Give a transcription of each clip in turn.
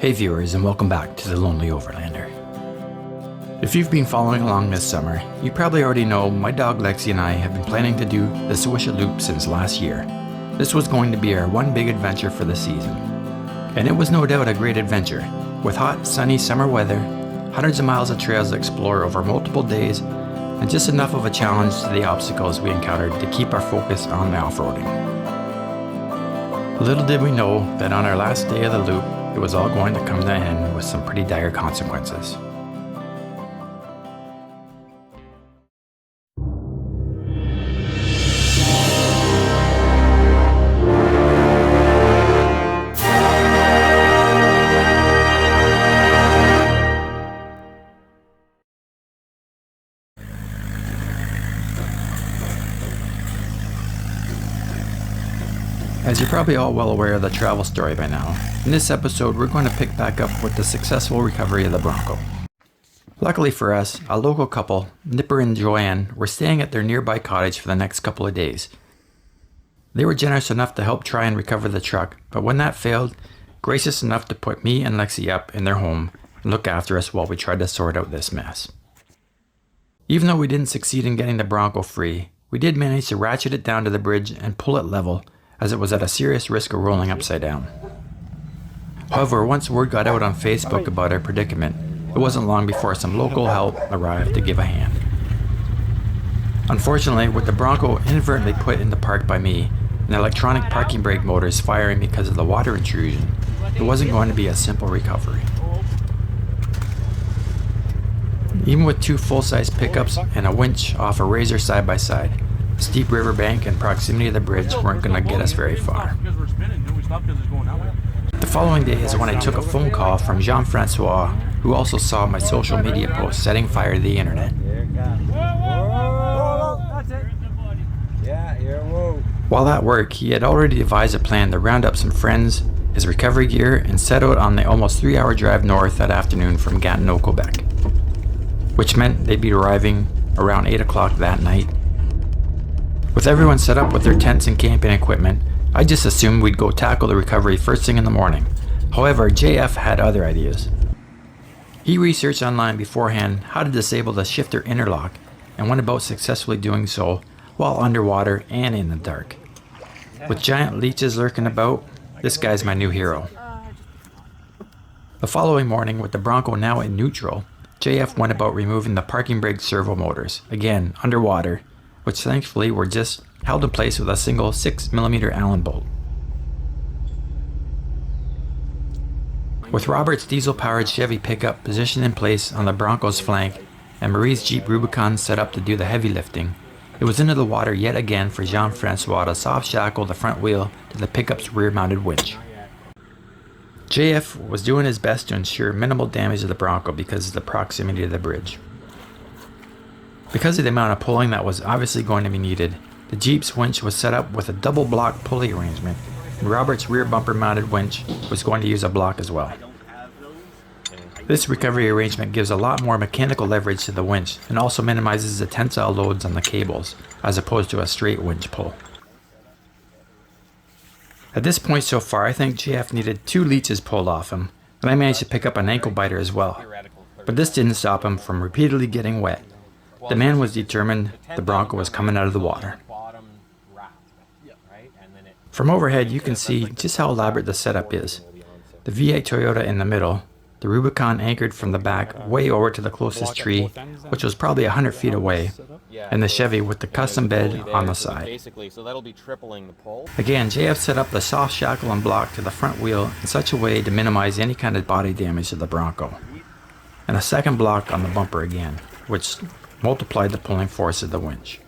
Hey viewers, and welcome back to the Lonely Overlander. If you've been following along this summer, you probably already know my dog Lexi and I have been planning to do the Swisha Loop since last year. This was going to be our one big adventure for the season. And it was no doubt a great adventure, with hot, sunny summer weather, hundreds of miles of trails to explore over multiple days, and just enough of a challenge to the obstacles we encountered to keep our focus on the off-roading. Little did we know that on our last day of the loop, it was all going to come to an end with some pretty dire consequences. As you're probably all well aware of the travel story by now, in this episode we're going to pick back up with the successful recovery of the Bronco. Luckily for us, a local couple, Nipper and Joanne, were staying at their nearby cottage for the next couple of days. They were generous enough to help try and recover the truck, but when that failed, gracious enough to put me and Lexi up in their home and look after us while we tried to sort out this mess. Even though we didn't succeed in getting the Bronco free, we did manage to ratchet it down to the bridge and pull it level, as it was at a serious risk of rolling upside down. However, once word got out on Facebook about our predicament, it wasn't long before some local help arrived to give a hand. Unfortunately, with the Bronco inadvertently put in the park by me, and electronic parking brake motors firing because of the water intrusion, it wasn't going to be a simple recovery. Even with two full-size pickups and a winch off a Razor side-by-side, steep riverbank and proximity to the bridge weren't going to get us very far. The following day is when I took a phone call from Jean-Francois, who also saw my social media post setting fire to the internet. While at work, he had already devised a plan to round up some friends, his recovery gear, and set out on the almost 3-hour drive north that afternoon from Gatineau, Quebec, which meant they'd be arriving around 8 o'clock that night. With everyone set up with their tents and camping equipment, I just assumed we'd go tackle the recovery first thing in the morning. However, JF had other ideas. He researched online beforehand how to disable the shifter interlock and went about successfully doing so while underwater and in the dark. With giant leeches lurking about, this guy's my new hero. The following morning, with the Bronco now in neutral, JF went about removing the parking brake servo motors, again underwater, which thankfully were just held in place with a single 6mm Allen bolt. With Robert's diesel-powered Chevy pickup positioned in place on the Bronco's flank and Marie's Jeep Rubicon set up to do the heavy lifting, it was into the water yet again for Jean-Francois to soft shackle the front wheel to the pickup's rear-mounted winch. JF was doing his best to ensure minimal damage to the Bronco because of the proximity to the bridge. Because of the amount of pulling that was obviously going to be needed, the Jeep's winch was set up with a double block pulley arrangement, and Robert's rear bumper mounted winch was going to use a block as well. This recovery arrangement gives a lot more mechanical leverage to the winch and also minimizes the tensile loads on the cables, as opposed to a straight winch pull. At this point so far, I think JF needed 2 leeches pulled off him, and I managed to pick up an ankle biter as well. But this didn't stop him from repeatedly getting wet. The man was determined the Bronco was coming out of the water. From overhead, you can see just how elaborate the setup is. The V8 Toyota in the middle, the Rubicon anchored from the back way over to the closest tree, which was probably 100 feet away, and the Chevy with the custom bed on the side. Again, JF set up the soft shackle and block to the front wheel in such a way to minimize any kind of body damage to the Bronco, and a second block on the bumper again, which multiplied the pulling force of the winch.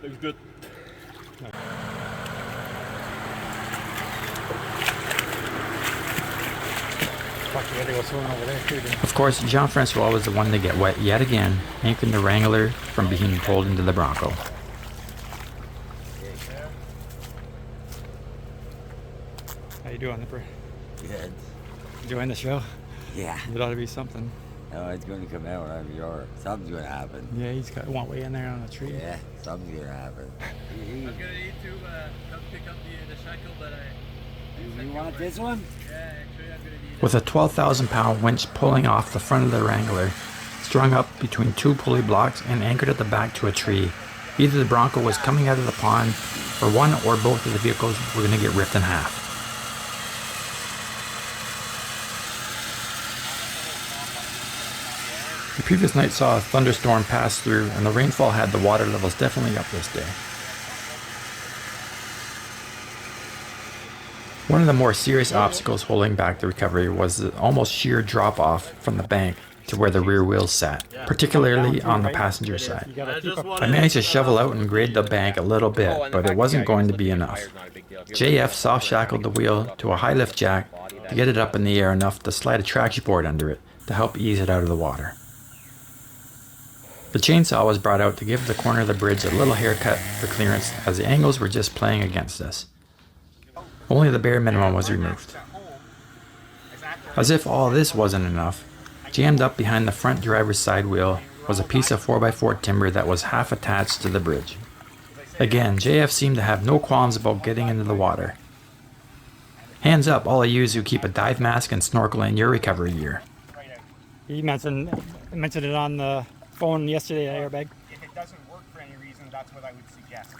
Looks good. Of course, Jean-Francois was the one to get wet yet again, anchoring the Wrangler from being pulled into the Bronco. How you doing, Nipper? Good. Enjoying the show? Yeah. It ought to be something. No, it's going to come out. I'm sure. Something's going to happen. Yeah, he's got one way in there on the tree. Yeah, something's going to happen. I'm gonna need to come pick up the shackle, but You want this one? yeah, actually I'm gonna need it. With a 12,000-pound winch pulling off the front of the Wrangler, strung up between two pulley blocks and anchored at the back to a tree, either the Bronco was coming out of the pond, or one or both of the vehicles were going to get ripped in half. The previous night saw a thunderstorm pass through, and the rainfall had the water levels definitely up this day. One of the more serious obstacles holding back the recovery was the almost sheer drop-off from the bank to where the rear wheels sat, particularly on the passenger side. I managed to shovel out and grade the bank a little bit, but it wasn't going to be enough. JF soft-shackled the wheel to a high-lift jack to get it up in the air enough to slide a traction board under it to help ease it out of the water. The chainsaw was brought out to give the corner of the bridge a little haircut for clearance, as the angles were just playing against us. Only the bare minimum was removed. As if all this wasn't enough, jammed up behind the front driver's side wheel was a piece of 4x4 timber that was half attached to the bridge. Again, JF seemed to have no qualms about getting into the water. Hands up all of you who keep a dive mask and snorkel in your recovery gear. He mentioned it on the phone yesterday at Airbag. If it doesn't work for any reason, that's what I would suggest.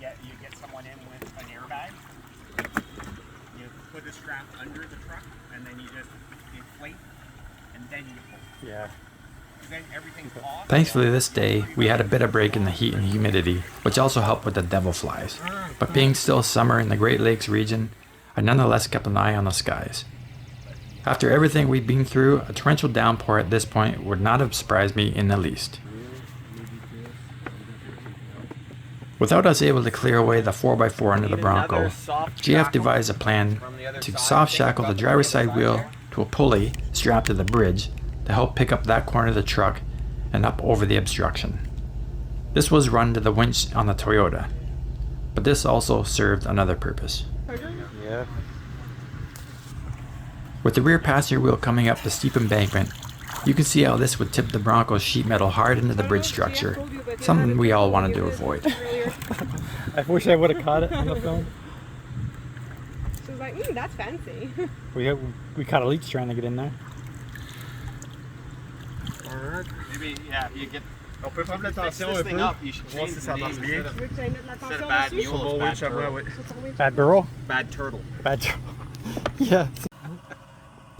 You get someone in with an airbag. You put the strap under the truck, and then you just inflate, and then you pull. Yeah. Then everything's off. Thankfully this day, we had a bit of break in the heat and humidity, which also helped with the devil flies. But being still summer in the Great Lakes region, I nonetheless kept an eye on the skies. After everything we'd been through, a torrential downpour at this point would not have surprised me in the least. Without us able to clear away the 4x4 under the Bronco, GF devised a plan to soft shackle the driver's side wheel to a pulley strapped to the bridge to help pick up that corner of the truck and up over the obstruction. This was run to the winch on the Toyota, but this also served another purpose. Yeah. With the rear passenger wheel coming up the steep embankment, you can see how this would tip the Bronco's sheet metal hard into the bridge structure, something we all wanted to avoid. I wish I would have caught it on the film. She was like, that's fancy. We caught a leech trying to get in there. Maybe, yeah, you get... On peut prendre l'attention this un thing peu. up, you should Voir change si the ça name marche bien. Tu veux que j'aille mettre Instead l'attention of bad dessus? mule, Bon it's bad winch à moi, turtle. oui. Bad burrow? Bad turtle. Bad. Yeah.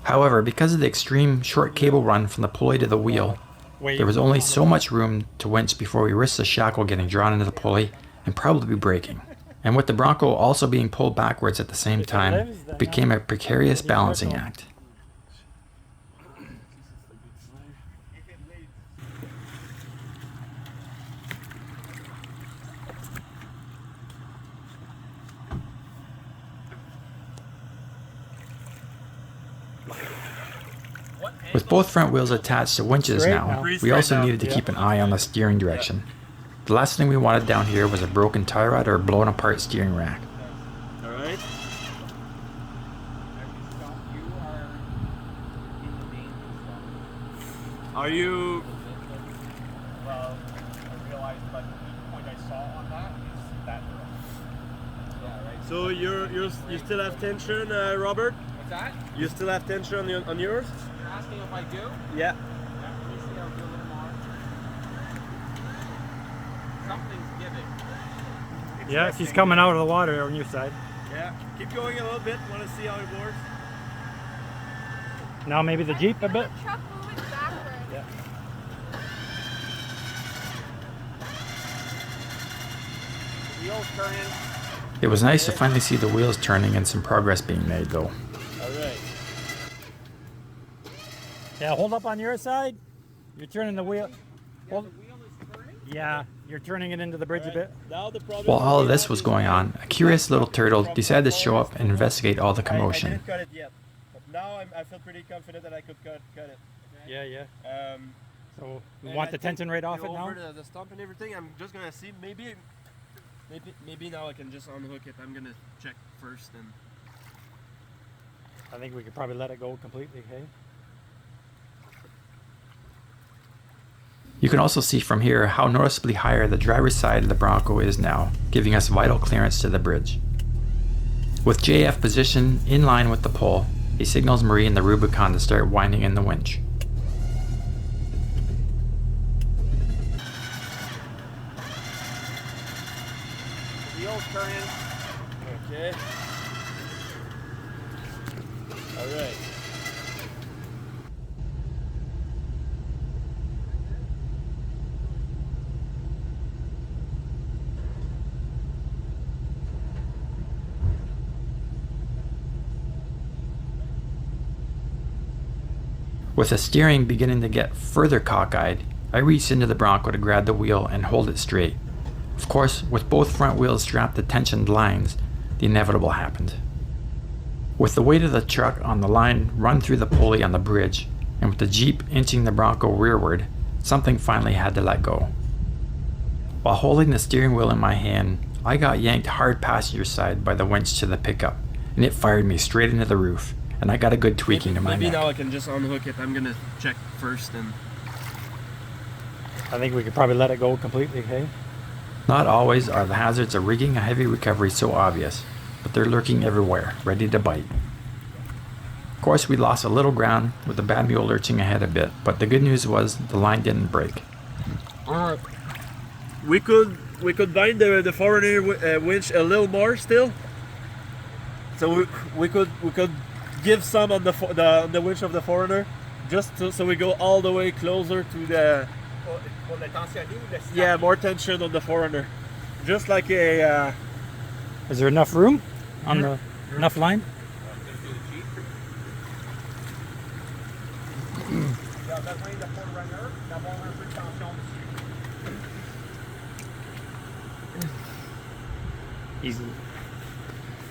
However, because of the extreme short cable run from the pulley to the wheel, there was only so much room to winch before we risked the shackle getting drawn into the pulley and probably breaking. And with the Bronco also being pulled backwards at the same time, it became a precarious balancing act. With both front wheels attached to winches now, we also needed to keep an eye on the steering direction. The last thing we wanted down here was a broken tie rod or a blown apart steering rack. Alright. Are you... Well, I realized, but the point I saw on that is that girl. Yeah, right. So you still have tension, Robert? What's that? You still have tension on yours? You're asking if I do? Yeah. Let me see. I'll do a little more. Something's giving. Yeah, she's coming out of the water on your side. Yeah. Keep going a little bit. Want to see how it works? Now maybe the Jeep a bit. Truck moving backwards. Yeah. Wheels turning. It was nice to finally see the wheels turning and some progress being made though. Alright. Yeah, hold up on your side. You're turning the wheel. Hold. Yeah, you're turning it into the bridge a bit. Now the problem While all of this was going on, a curious little turtle decided to show up and investigate all the I commotion. didn't cut it yet. But now I feel pretty confident that I could cut it. Yeah, yeah. Um, So we and want I the think tension right off it now. over the stump and everything, I'm just gonna see. Maybe now I can just unhook it. I'm gonna check first and. I think we could probably let it go completely, okay? You can also see from here how noticeably higher the driver's side of the Bronco is now, giving us vital clearance to the bridge. With JF positioned in line with the pole, he signals Marie and the Rubicon to start winding in the winch. Wheels turning. Okay. All right. With the steering beginning to get further cockeyed, I reached into the Bronco to grab the wheel and hold it straight. Of course, with both front wheels strapped to tensioned lines, the inevitable happened. With the weight of the truck on the line run through the pulley on the bridge, and with the Jeep inching the Bronco rearward, something finally had to let go. While holding the steering wheel in my hand, I got yanked hard passenger side by the winch to the pickup, and it fired me straight into the roof, and I got a good tweaking to my Maybe neck. now I can just unhook it. I'm gonna check first and. I think we could probably let it go completely, okay? Not always are the hazards of rigging a heavy recovery so obvious, but they're lurking everywhere, ready to bite. Of course, we lost a little ground with the bad mule lurching ahead a bit, but the good news was the line didn't break. We could bind the foreigner winch a little more still. So we could give some on the winch of the foreigner, just so we go all the way closer to the. Pour le tensionner ou le snap? Yeah, more tension on the foreigner, just like a. Is there enough room on the enough line? Il y a besoin de forerunner, d'avoir un peu de tension dessus.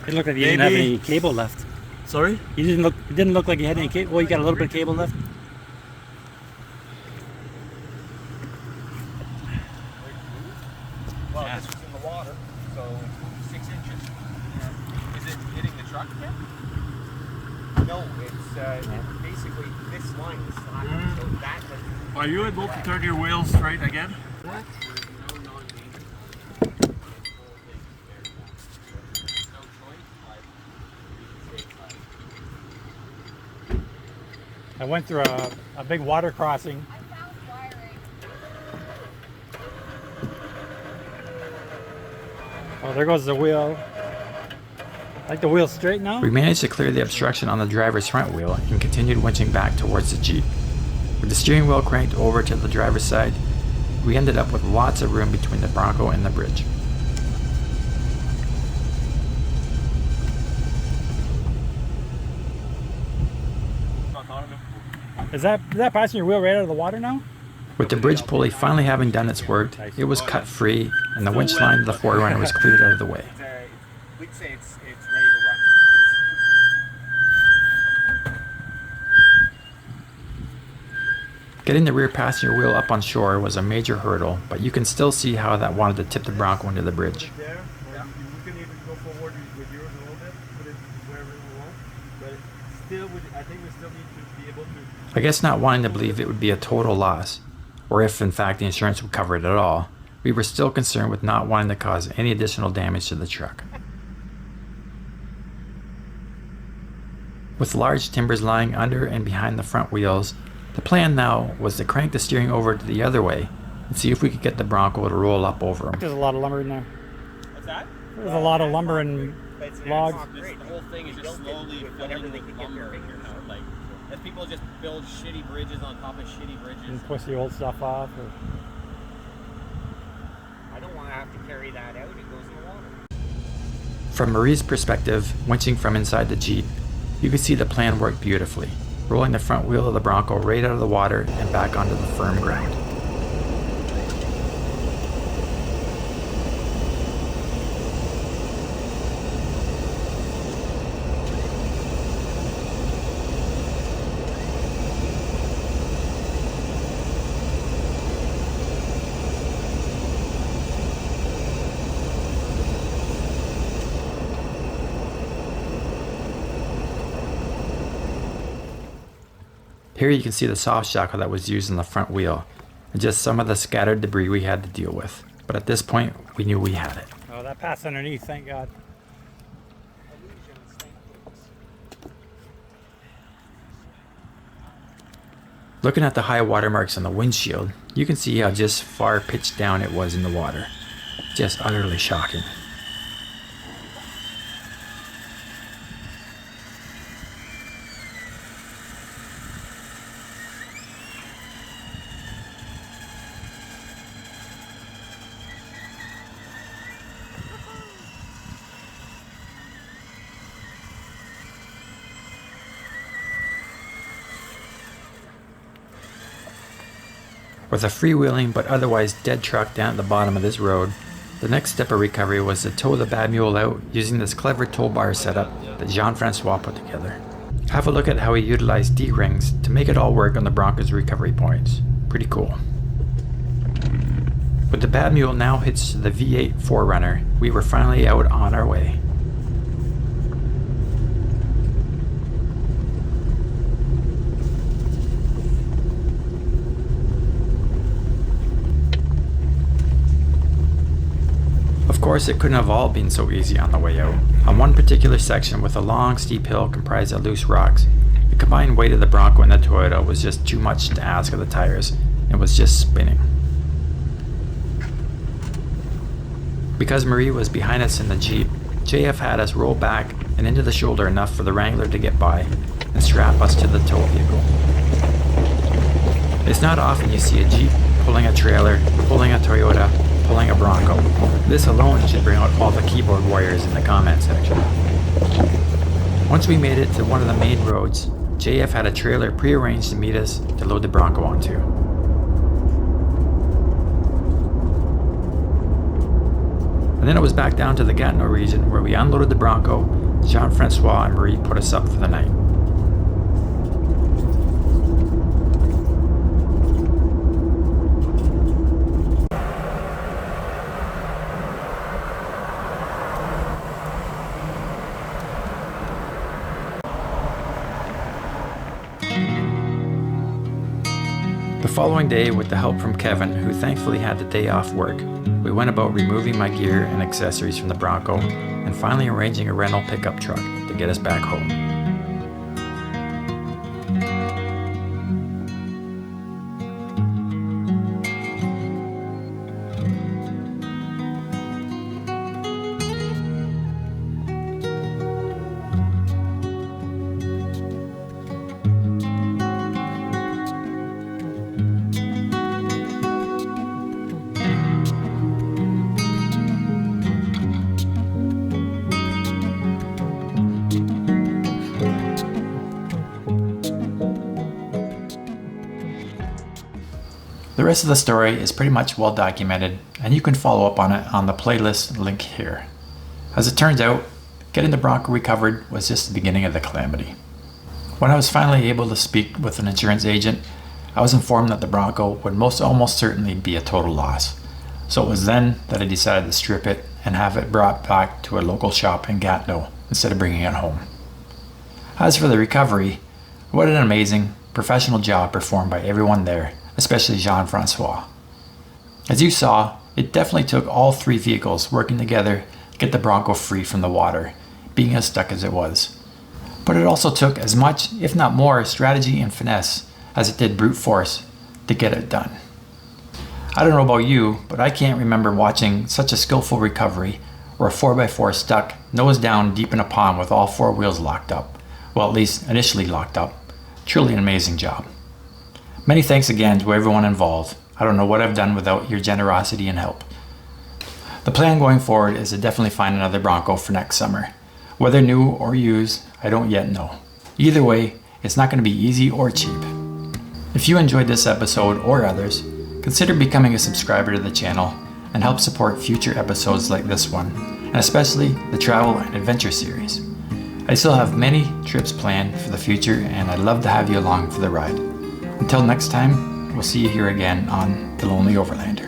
It looked like you didn't have Maybe- any cable left. Sorry. It didn't look like you had any cable. Well, you got a little bit of cable left. Well, this is in the water, so 6 inches. Is it hitting the truck yet? No, it's basically this line is sliding, so that has. Are you able to turn your wheels straight again? I went through a big water crossing. Oh, there goes the wheel. Like the wheel's straight now? We managed to clear the obstruction on the driver's front wheel and continued winching back towards the Jeep. With the steering wheel cranked over to the driver's side, we ended up with lots of room between the Bronco and the bridge. Is that passenger wheel right out of the water now? With the bridge pulley finally having done its work, it was cut free and the winch line of the Forerunner was cleared out of the way. We'd say it's ready to run. Getting the rear passenger wheel up on shore was a major hurdle, but you can still see how that wanted to tip the Bronco into the bridge. There, or we can even go forward with yours a little bit, put it wherever we want. But still, I think we still need to be able to. I guess not wanting to believe it would be a total loss, or if in fact the insurance would cover it at all, we were still concerned with not wanting to cause any additional damage to the truck. With large timbers lying under and behind the front wheels, the plan now was to crank the steering over to the other way and see if we could get the Bronco to roll up over him. There's a lot of lumber in there. What's that? There's a lot of lumber and logs. Great. The whole thing is just slowly whatever they can get their fingers out. Like, as people just build shitty bridges on top of shitty bridges. And push the old stuff off. Or... I don't want to have to carry that out. It goes in the water. From Marie's perspective, winching from inside the Jeep, you could see the plan work beautifully, rolling the front wheel of the Bronco right out of the water and back onto the firm ground. Here you can see the soft shackle that was used in the front wheel, and just some of the scattered debris we had to deal with. But at this point, we knew we had it. Oh, that passed underneath, thank God. Looking at the high water marks on the windshield, you can see how just far pitched down it was in the water. Just utterly shocking. With a freewheeling but otherwise dead truck down at the bottom of this road, the next step of recovery was to tow the bad mule out using this clever tow bar setup that Jean-Francis put together. Have a look at how he utilized D-rings to make it all work on the Bronco's recovery points. Pretty cool. With the bad mule now hitched to the V8 4Runner, we were finally out on our way. Of course, it couldn't have all been so easy on the way out. On one particular section with a long steep hill comprised of loose rocks, the combined weight of the Bronco and the Toyota was just too much to ask of the tires and was just spinning. Because Marie was behind us in the Jeep, JF had us roll back and into the shoulder enough for the Wrangler to get by and strap us to the tow vehicle. It's not often you see a Jeep pulling a trailer, pulling a Toyota, pulling a Bronco. This alone should bring out all the keyboard warriors in the comment section. Once we made it to one of the main roads, JF had a trailer pre-arranged to meet us to load the Bronco onto. And then it was back down to the Gatineau region where we unloaded the Bronco. Jean-Francis and Marie put us up for the night. The following day, with the help from Kevin, who thankfully had the day off work, we went about removing my gear and accessories from the Bronco and finally arranging a rental pickup truck to get us back home. The rest of the story is pretty much well documented, and you can follow up on it on the playlist link here. As it turns out, getting the Bronco recovered was just the beginning of the calamity. When I was finally able to speak with an insurance agent, I was informed that the Bronco would almost certainly be a total loss. So it was then that I decided to strip it and have it brought back to a local shop in Gatineau instead of bringing it home. As for the recovery, what an amazing professional job performed by everyone there, especially Jean-Francis. As you saw, it definitely took all three vehicles working together to get the Bronco free from the water, being as stuck as it was. But it also took as much, if not more, strategy and finesse as it did brute force to get it done. I don't know about you, but I can't remember watching such a skillful recovery or a 4x4 stuck nose down deep in a pond with all four wheels locked up. Well, at least initially locked up. Truly an amazing job. Many thanks again to everyone involved. I don't know what I've done without your generosity and help. The plan going forward is to definitely find another Bronco for next summer. Whether new or used, I don't yet know. Either way, it's not going to be easy or cheap. If you enjoyed this episode or others, consider becoming a subscriber to the channel and help support future episodes like this one, and especially the travel and adventure series. I still have many trips planned for the future, and I'd love to have you along for the ride. Until next time, we'll see you here again on The Lonely Overlander.